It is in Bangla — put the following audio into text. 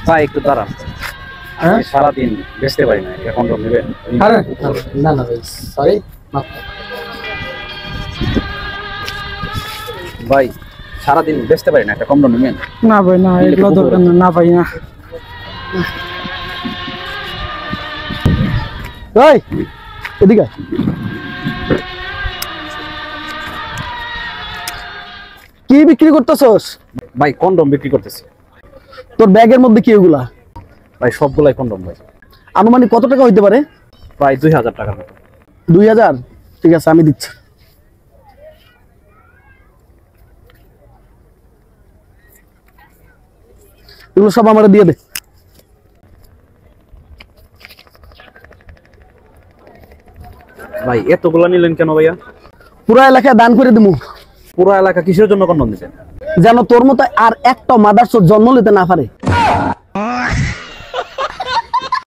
ভাই একটু দাঁড়ান, আমি সারাদিন বেচতে পারি না, এটা কন্ডম নেবেন? আরে না না ভাই, সরি। ভাই সারাদিন বেচতে পারি না, একটা কন্ডম নেবেন? না ভাই না, এগুলো দরকার না, না ভাই না। ওই এদিকে কি বিক্রি করতেছস? ভাই কন্ডম বিক্রি করতেছি। তোর ব্যাগের মধ্যে কি এগুলা? ভাই সবগুলাই কন্ডম ভাই। আনুমানিক কত টাকা হইতে পারে? প্রায় 2000 টাকার মতো। 2000? ঠিক আছে, আমি দিচ্ছি। এগুলো সব আমার দিয়ে দে। ভাই এতগুলা নিলেন কেন ভাইয়া? পুরো এলাকায় দান করে দিমু, পুরো এলাকা কিসের জন্য কন্ডম দিচ্ছেন? যেন তোর মতো আর একটা মাদারচোদ জন্ম নিতে না পারে।